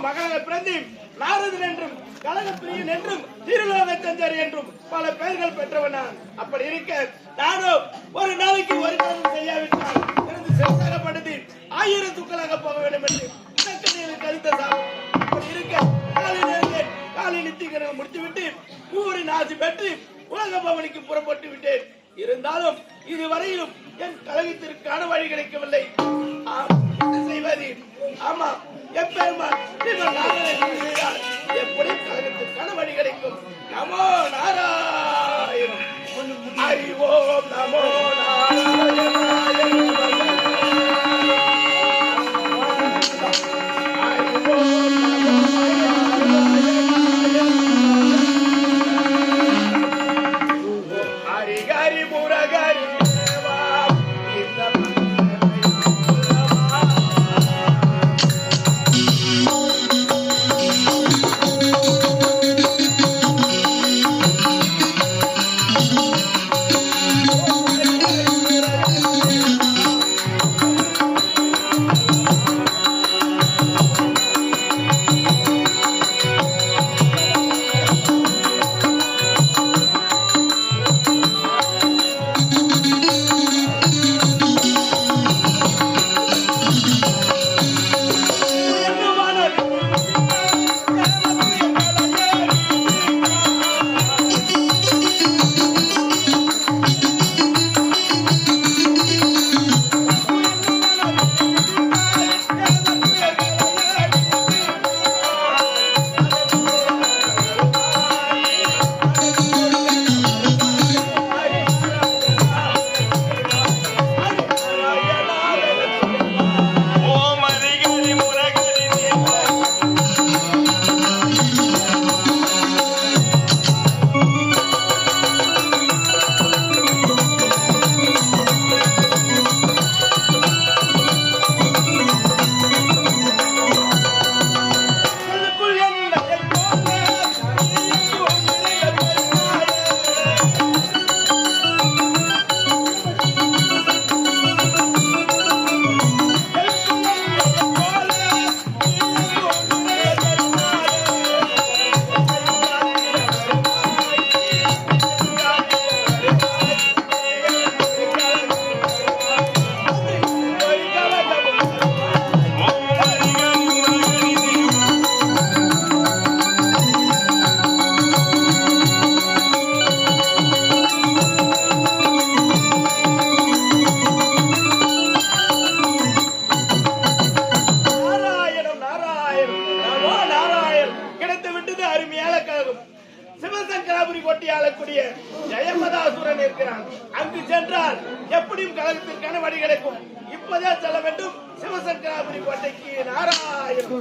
மகனாக பிறந்து நாரதன் என்றும் கலகப்பிரியன் என்றும் திருலோக தஞ்சர் என்றும் பல பெயர்கள் பெற்றவன் நான். அப்படி இருக்க நானும் ஒரு நாளைக்கு ஒரு காலம் செய்யாவிட்டால் இருந்து செலுத்தப்படுத்தி 1000 துக்களாக போக வேண்டும் என்று கருத்த சாமி. அப்படி இருக்க காலை நித்திகரகம் முடித்துவிட்டு ஊரின் ஆசி பெற்று உலக பவனிக்கு புறப்பட்டு விட்டேன். இருந்தாலும் இதுவரையிலும் என் கழகத்திற்கான வழி கிடைக்கவில்லை. செய்வது ஆமா எப்பெருமான் எப்படி கழகத்திற்கான வழி கிடைக்கும்? நமோ நாராயணம் அறிவோம் நமோ நாராயணம் ஜெயமதாசுரன் இருக்கிறான். அங்கு சென்றால் எப்படியும் கழகத்திற்கான வழி கிடைக்கும். இப்போதே செல்ல வேண்டும் சிவசங்கராபுரி கோட்டைக்கு. நாராயணன்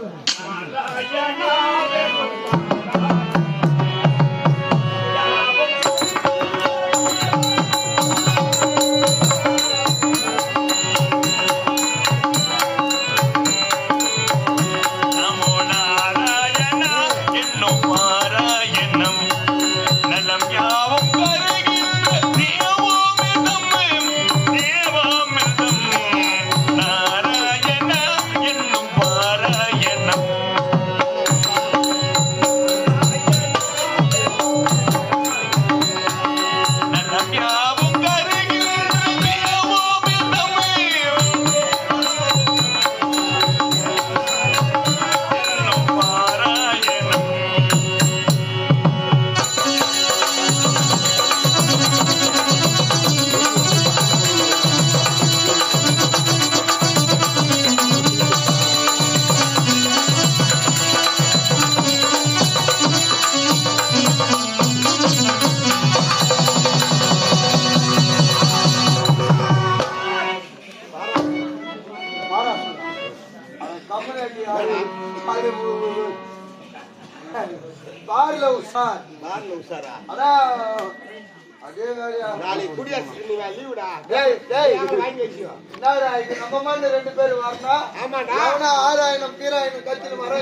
ரெண்டு பேரும் வரணும். ஆராயணம் தீராயணம் கட்சியில் வர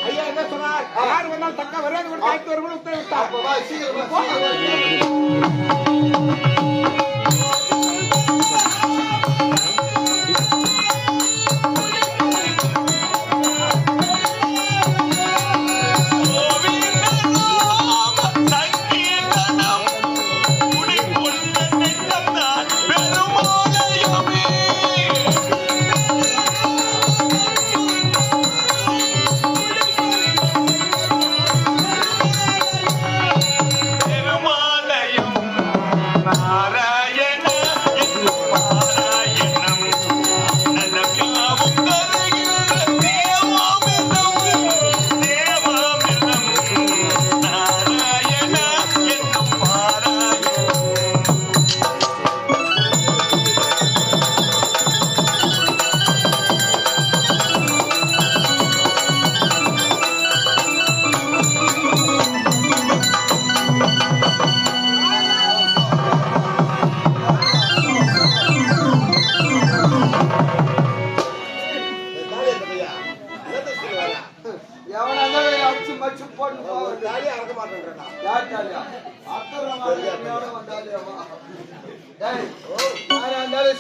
ஐயா என்ன சொன்னார்? யார் வந்தாலும் தக்க வராது உத்தரவிட்டார். சீக்கிரம்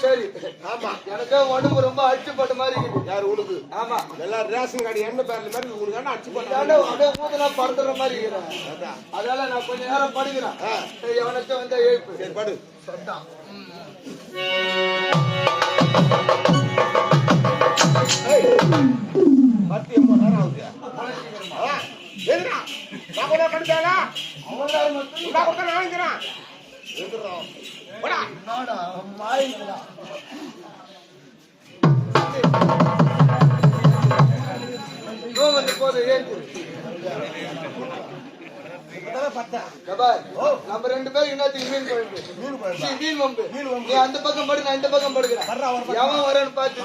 சரி. ஆமா எனக்கு உடம்பு ரொம்ப அடிச்சு போட்ட மாதிரி இருக்குது. யாரு உனக்கு? ஆமா, எல்லாம் ரேஷன் கார்டு என்ன பேர்ல மாதிரி உனக்கு என்ன அடிச்சு போட்டாங்க? அப்படியே மூத்தனா படுத்துற மாதிரி இருக்கிறேன். அதனால நான் கொஞ்ச நேரம் படுக்கிறேன். எவனாச்சும் வந்தா எழுப்பு. சரி படு. சரிதான். பத்து 80 நேரம் ஆகுது. எதுனா நான் கூட கண்டுதானா அவனால மட்டும் நான் கூட நினைக்கிறேன். எதுறோம் போடா என்னடா மாயிடா. நோ வந்து போது ஏத்து. நம்ம 2 பேரும் என்னத்துக்கு மீன் குழம்பு? மீன் குழம்பு. நீ அந்த பக்கம் படு, நான் இந்த பக்கம் படுக்கிறேன். எவன் வரேன்னு பார்த்து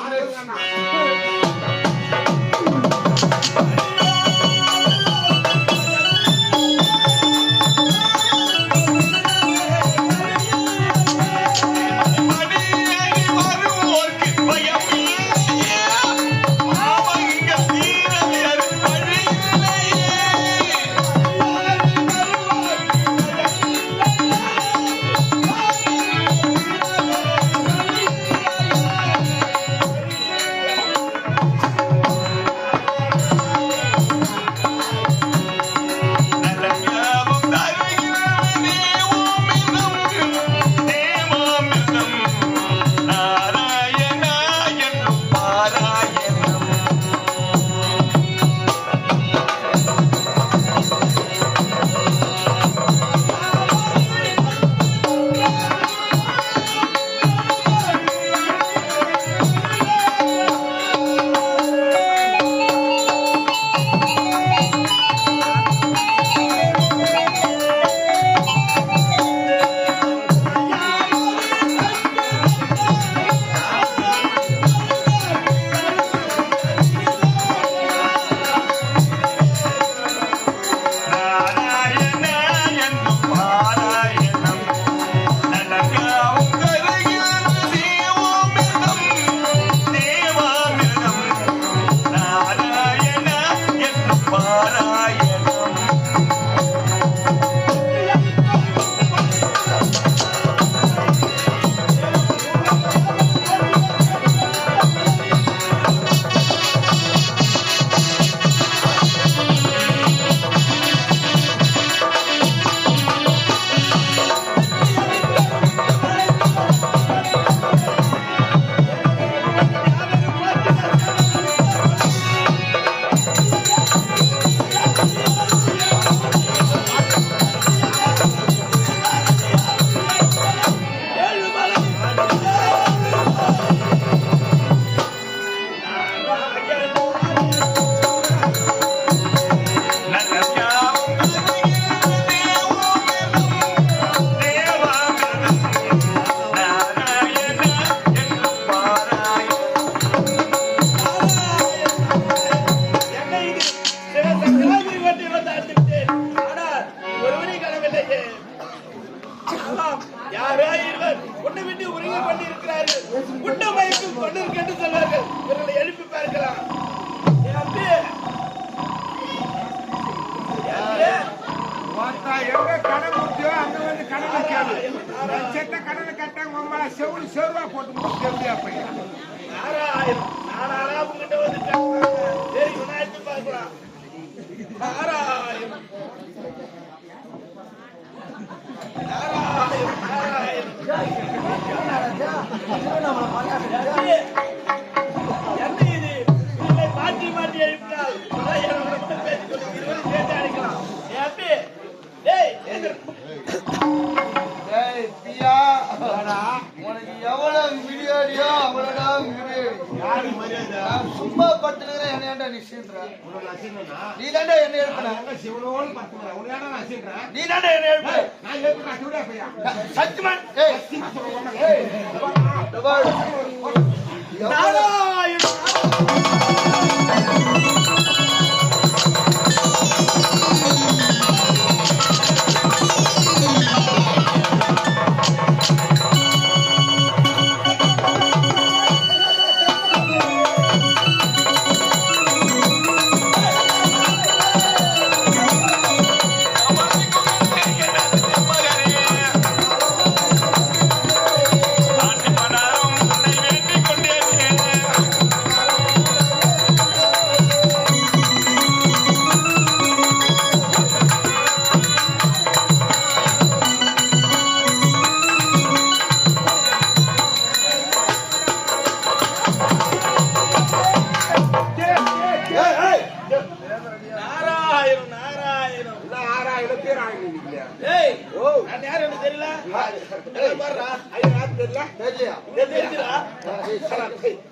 தெரியல தெரியலையா? தெரிஞ்சுடா.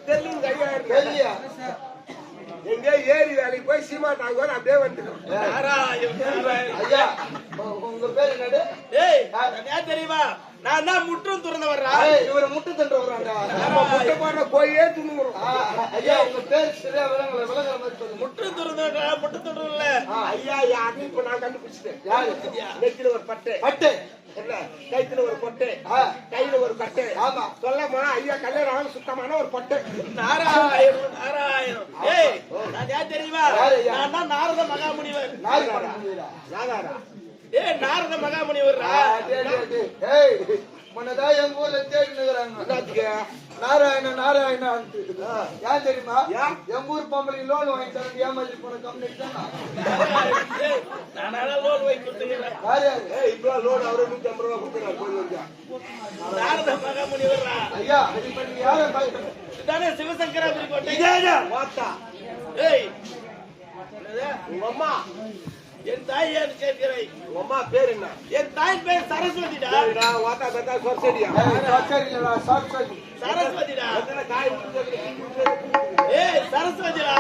தெரியும் கையா தெரியலையா? எங்க ஏரி வேலைக்கு போய் சீமாட் ஆகுவார் அப்படியே வந்துடும் நாராயண், நாராயண். ஐயா, உங்க பேர் என்னது? ஏய், ஏன் தெரியுமா? நான் தான் முற்றும் துறந்து வர்றேன். ஏய், இவரை முட்டு தண்டு வர்றான்டா. நம்ம முட்டை போடுற கோயே துணுங்குறோம் ஐயா, உங்க பேர் சரியா விளங்கல மாதிரி சொல்லுங்க. முற்றும் துறந்து வர்றேன், முட்டு துறந்து இல்ல. ஐயா யாரு இப்ப நான் கண்டுபிடிச்சிட்டேன் யாரு? நெத்தில ஒரு பட்டை பட்டு. என்ன கைத்துல ஒரு பொட்டை கையில ஒரு கட்டை ஆமா. சொல்லமா ஐயா கல்யாணம் சுத்தமான ஒரு பொட்டை நாராயண், நாராயண். ஏய், நான் ஏன் தெரியுமா? யாரு ஐயா? நான் தான் நாரத மகாமுனிவர். நாய் பண்ண முடியல. யாதாரா ஏய், நாரத மகாமுனிவர்ரா. ஏய், முன்னதான் எங்க ஊர்ல தேடினுக்குறாங்க. என்னத்துக்கு நாராயண நாராயணா ஏன் தெரியுமா? ஏன்? எங்க ஊர் பொம்பளை லோன் வாங்கி தரது ஏமாத்தி போன கம்பெனி தானா? ஏய், நானால லோன் வாங்கி கொடுத்துக்கிறேன். யாரு யாரு? ஏய் இப்போ லோன் அவரே 150 ரூபா கொடுக்குறாரு கோயில் வரைக்கும் நாரத மகாமுனிவர்ரா. ஐயா, இப்ப நீங்க யாரை பார்க்கணும்? இதானே சிவசங்கராபுரி கோட்டை. இதேதான் வாத்தா ஏய், என்னது? உங்க அம்மா என் தாய் ஏன் கேட்கிறாய்? உங்க அம்மா பேர் என்ன என் தாய் பேர் சரஸ்வதிடா. சரிடா வாத்தா பார்த்தா சொர்ச்சடியா சரி இல்லடா, சாரி. சரஸ்வதிடா. அதுல காய் விட்டு ஏய், சரஸ்வதிடா.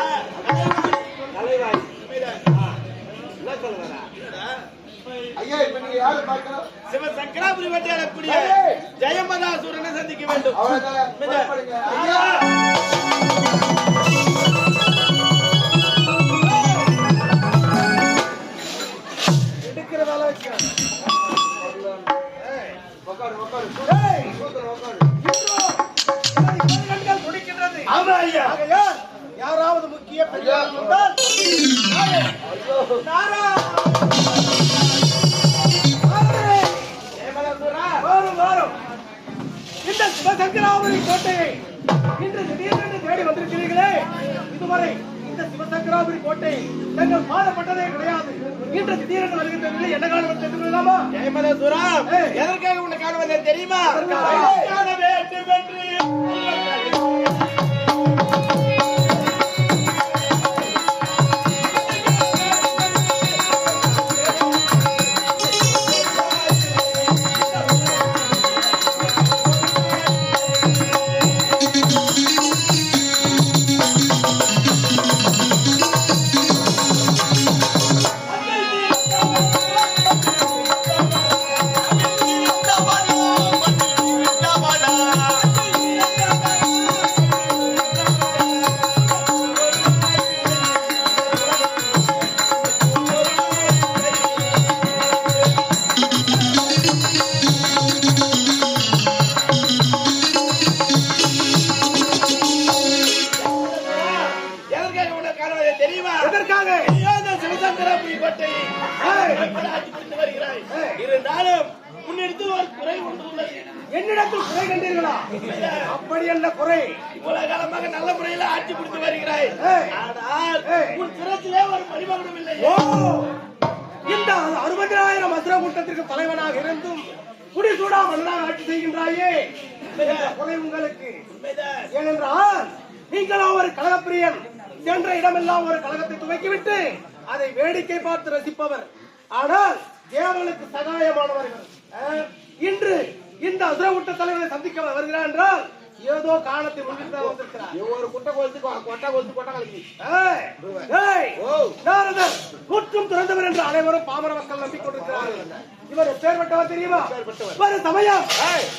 தலைவாய் உண்மைடா. என்ன சொல்ல வரா என்னடா? ஐயா, இப்ப நீங்க யாரை பார்க்கணும்? சிவசங்கராபுரி வட்டியாளக்கூடிய ஏய். ஜெயமதாசுரனை சந்திக்க வேண்டும். அவ்வளவுதான், புறப்படுங்க. ஐயா, எடுக்கிற வேலை வச்சு உட்காரு, உட்காரு. சூத்திரம் உட்காரு. முடிக்கின்றது ஆமா ஐயா. ஆகையால் யாராவது முக்கிய பெரியார் வந்தால் ஐயோ, வாரும் இந்த சிவசங்கராபுரி கோட்டையை இன்று திடீரென்று தேடி வந்திருக்கிறீர்களே, இதுவரை இந்த சிவசங்கராபுரி கோட்டையை தங்கள் பாதப்பட்டதே கிடையாது. இன்று திடீரென்று வருகின்றீர்களே, என்ன காரணம் தெரிந்து கொள்ளலாமா? ஜெயமதாசுரம், ஏய். எதற்காக உன்னை காண வந்தேன் தெரியுமா? எதற்காக? காண வேண்டும் என்று எதற்காக உன்னை காண வந்தேன் தெரியுமா? எதற்காக? ஐயா, இந்த சிவசங்கராபுரி கோட்டையை ஆட்சி புரிந்து வருகிறாய். இருந்தாலும் உன்னிடத்தில் ஒரு குறை ஒன்று உள்ளது. என்னிடத்தில் குறை கண்டீர்களா? அப்படி என்ன குறை? இவ்வளவு காலமாக நல்ல முறையில் ஆட்சி புரிந்து வருகிறாய். ஏய். ஆனால் ஏய். உன் சிரத்திலே ஒரு மணிமகுடம் இல்லை. ஓ, இந்த 60,000 மதுர கூட்டத்திற்கு தலைவனாக இருந்தும் குடிசூடா மன்னனாக ஆட்சி செய்கின்றாயே, இந்த குறை உங்களுக்கு. உண்மைதான். ஏனென்றால் நீங்களோ ஒரு கழகப்பிரியன், சென்ற இடமெல்லாம் ஒரு கழகத்தை துவக்கிவிட்டு அதை வேடிக்கை பார்த்து ரசிப்பவர். ஆனால் தேவனுக்கு சகாயமானவர்கள். இன்று இந்த அசுரகுட்ட தலைவரை சந்திக்க வருகிறார் என்றால் ஏதோ காரணத்தை முன்னிட்டு வந்திருக்கிறார். ஒரு குட்டை கொளுத்து கொட்டை கொளுத்து கொட்டை கலக்கி நாரதர் முற்றும் துறந்தவர் என்று அனைவரும் பாமர மக்கள் நம்பிக்கொண்டிருக்கிறார்கள். இவர் எப்பேற்பட்டவர் தெரியுமா? ஒரு சமயம்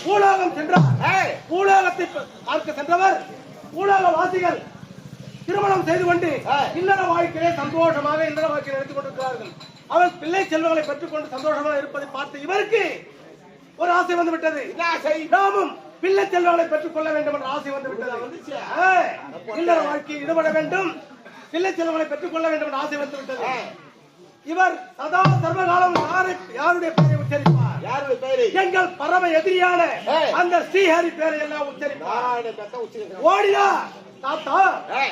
பூலோகம் சென்றார். பூலோகத்தை பார்க்க சென்றவர் பூலோக வாசிகள் திருமணம் செய்து கொண்டு இல்லற வாழ்க்கையை சந்தோஷமாக இல்லற வாழ்க்கையை நடத்தி கொண்டிருக்கிறார்கள். அவர் பிள்ளை செல்வங்களை பெற்றுக் கொண்டு சந்தோஷமாக இருப்பதை பார்த்து இவருக்கு ஒரு ஆசை வந்து விட்டது. நாமும் பிள்ளை செல்வங்களை பெற்றுக் கொள்ள வேண்டும் என்ற ஆசை வந்து விட்டது. இல்லற வாழ்க்கையை ஈடுபட வேண்டும், பிள்ளை செல்வங்களை பெற்றுக் கொள்ள வேண்டும் என்ற ஆசை வந்து விட்டது. இவர் சதா சர்வகாலம் யாருடைய பெயரை உச்சரிப்பார்? யாருடைய பெயரை? எங்கள் பரம எதிரியான அந்த ஸ்ரீஹரி பெயரை எல்லாம் உச்சரிப்பார். ஓடியா தாத்தா,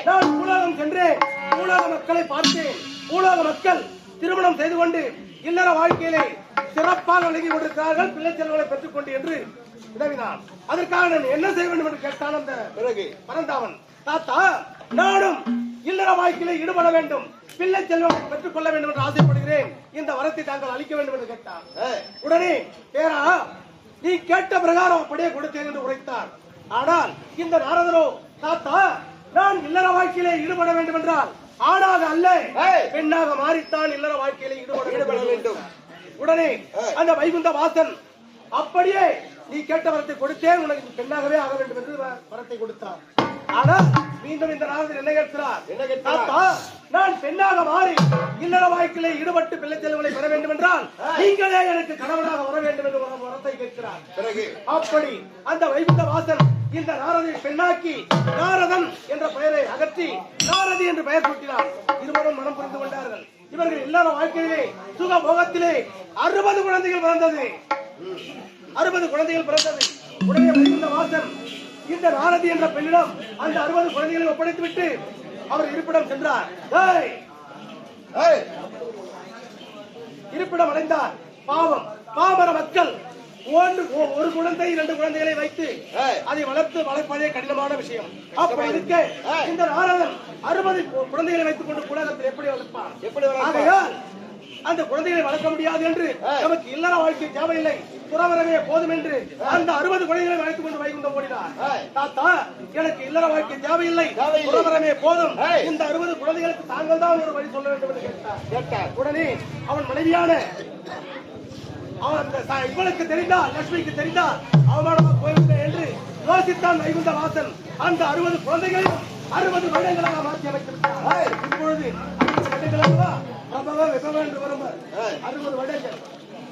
நான் பூலோகம் சென்றேன், பூலோக மக்களை பார்த்தேன். பூலோக மக்கள் திருமணம் செய்து கொண்டு இல்லற வாழ்க்கையிலே சிறப்பாக விலகி கொண்டிருக்கிறார்கள், பிள்ளை செல்வங்களை பெற்றுக் கொண்டு என்று வினவினான். அதற்காக நான் என்ன செய்ய வேண்டும் என்று கேட்டான் அந்த பரந்தாமன். தாத்தா, நானும் இல்லற வாழ்க்கையிலே ஈடுபட வேண்டும், பிள்ளை செல்வங்களை பெற்றுக் கொள்ள வேண்டும் என்று ஆசைப்படுகிறேன், இந்த வரத்தை தாங்கள் அளிக்க வேண்டும் என்று கேட்டார். உடனே பேரா நீ கேட்ட பிரகாரம் அப்படியே கொடுத்தேன் என்று உரைத்தார். ஆனால் இந்த நாரதரோ, தாத்தா நான் இல்லற வாழ்க்கையிலே ஈடுபட வேண்டும் என்றால் ஆணாக அல்ல பெண்ணாக மாறித்தான் இல்லற வாழ்க்கையிலே ஈடுபட வேண்டும். உடனே அந்த வைகுந்த வாசன் அப்படியே நீ கேட்ட வரத்தை கொடுத்தேன், உனக்கு பெண்ணாகவே ஆக வேண்டும் என்று வரத்தை கொடுத்தார். ஆனால் மீண்டும் இந்த நாரதர் என்ன கேட்கிறார்? தாத்தா நான் பெண்ணாக மாறி இல்லற வாழ்க்கையிலே ஈடுபட்டு பிள்ளை செல்வங்களை பெற வேண்டும் என்றால் நீங்களே எனக்கு கணவனாக வர வேண்டும் என்று வரத்தை கேட்கிறார். அப்படி அந்த வைகுந்த வாசன் இந்த நாரதை பெண்ணாக்கி நாரதன் என்ற பெயரை அகற்றி நாரதி என்று பெயர் சூட்டினார். இருவரும் மனம் புரிந்து கொண்டார்கள். இவர்கள் இல்லற வாழ்க்கையிலே சுக போகத்திலே 60 குழந்தைகள் பிறந்தது. 60 குழந்தைகள் பிறந்தது. உடனே வைகுந்த வாசன் இந்த நாரதி என்ற பெண்ணிடம் அந்த 60 குழந்தைகளை ஒப்படைத்து விட்டு அவர் இருப்பிடம் சென்றார். இருப்பிடம் அடைந்தார். பாவம் பாமர மக்கள் ஒரு குழந்தை 2 குழந்தைகளை வைத்து அதை வளர்ப்பதே கடினமான விஷயம். அப்படி இருக்க இந்த நாரதன் 60 குழந்தைகளை வைத்துக் கொண்டு உலகத்தில் எப்படி வளர்ப்பார்? ஆகையால் அந்த குழந்தைகளை வளர்க்க முடியாது என்று நமக்கு இல்லற வாழ்க்கை தேவையில்லை, துறவரவே போதும் என்று அந்த 60 குழந்தைகளை வளர்த்துக் கொண்டு வைகுண்டம் ஓடினார். தாத்தா எனக்கு இல்லற வாழ்க்கை தேவையில்லை, துறவரமே போதும், இந்த 60 குழந்தைகளுக்கு தாங்கள் தான் ஒரு வழி சொல்ல வேண்டும் என்று கேட்டார். உடனே அவன் மனைவியான இவனுக்கு தெரிந்தால் லட்சுமிக்கு தெரிந்தால் அவமானமாக போய்விட்டேன் என்று யோசித்தான் வைகுந்த வாசன். அந்த 60 குழந்தைகளையும் 60 வருடங்களாக மாற்றி அமைத்திருக்கிறார். இப்பொழுது 60 வருடங்கள்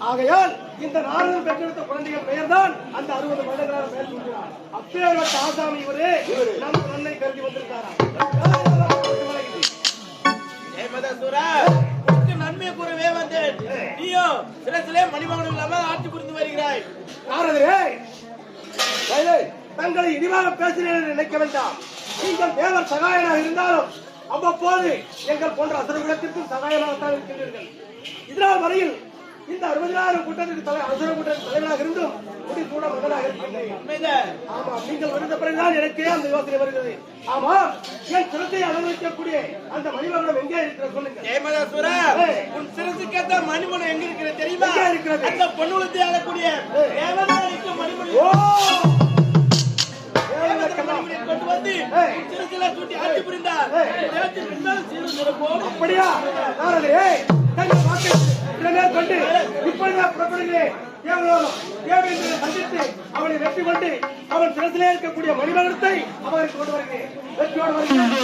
ஆகையால் இந்த நாரதன் பெற்றெடுத்த குழந்தைகள் பெயர் தான் அந்த 60 வருடங்களாக பெயர் சொல்கிறார். அப்பேற்பட்ட ஆசாமி இவரே நம் நன்மை கருதி வந்திருக்காராம். நன்மை கூறவே வந்தேன். நீயோ சிலசிலே மணிமகனம் இல்லாம ஆட்சி புரிந்து வருகிறாய். நாரதரே தங்களை இனிமாக பேசினேன் நினைக்க வேண்டாம். நீங்கள் தேவர் சகாயனாக இருந்தாலும் அவ்வப்போது எங்கள் போன்ற அசுர குலத்திற்கும் சகாயமாகத்தான் இருக்கின்றீர்கள். இதனால் வரையில் இந்த 60,000 கூட்டத்திற்கு அசுர கூட்டத்திற்கு தலைவராக இருந்தும் முடி கூட மகனாக இருக்கின்றேன். ஆமா, நீங்கள் வருந்த பிறகுதான் எனக்கே அந்த யோசனை வருகிறது. ஆமா, என் சிரத்தை அனுபவிக்கக்கூடிய அந்த மணிமகனம் எங்கே இருக்கிற சொல்லுங்க. உன் சிரசுக்கேற்ற மணிமகனம் எங்க இருக்கிற தெரியுமா? இருக்கிறது. அந்த பொண்ணுலத்தை ஆளக்கூடிய மணிமணி கொண்டு வந்து சிறுசில சூட்டி ஆட்சி புரிந்தார். அப்படியா? தங்கள் வாக்கை உடனே கொண்டு இப்பொழுதே புறப்படுகிறேன். தேவேந்திரனை சந்தித்து அவனை வெற்றி கொண்டு அவன் சிரசிலே இருக்கக்கூடிய மணிமகனத்தை அவருக்கு கொண்டு வருகிறேன். வெற்றியோடு வருகிறேன்.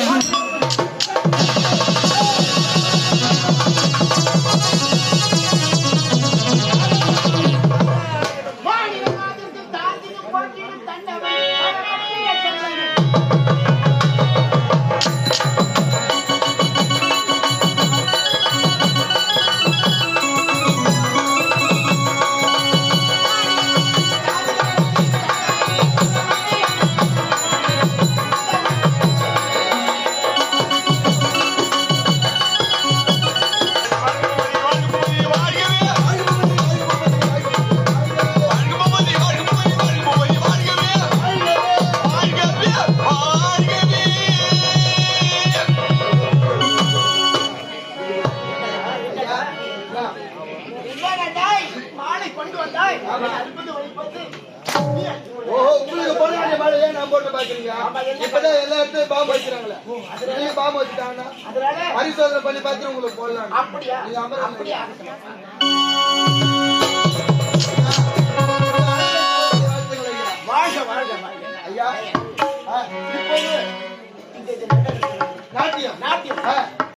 இப்பதான் எல்லா இடத்துலயும் பாம்பு வச்சுறாங்களே, பாம்பு வச்சுட்டாங்கன்னா பரிசோதனை பண்ணி பார்த்து உங்களுக்கு போடலாம். ஐயா நாட்டியம்